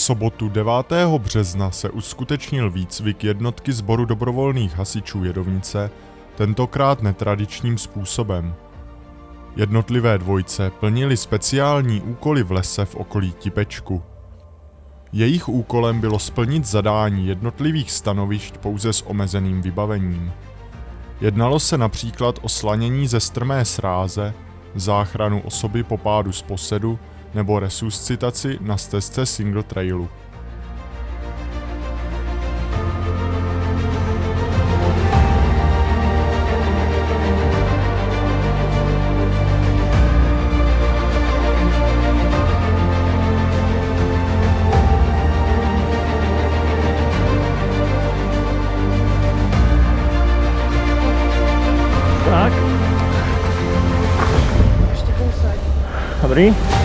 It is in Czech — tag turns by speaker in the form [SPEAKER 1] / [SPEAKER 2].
[SPEAKER 1] sobotu 9. března se uskutečnil výcvik jednotky sboru dobrovolných hasičů Jedovnice, tentokrát netradičním způsobem. Jednotlivé dvojce plnily speciální úkoly v lese v okolí Tipečku. Jejich úkolem bylo splnit zadání jednotlivých stanovišť pouze s omezeným vybavením. Jednalo se například o slanění ze strmé sráze, záchranu osoby po pádu z posedu nebo resuscitaci na stezce single trailu.
[SPEAKER 2] Tak.
[SPEAKER 3] Ještě kousek.
[SPEAKER 2] Dobrý.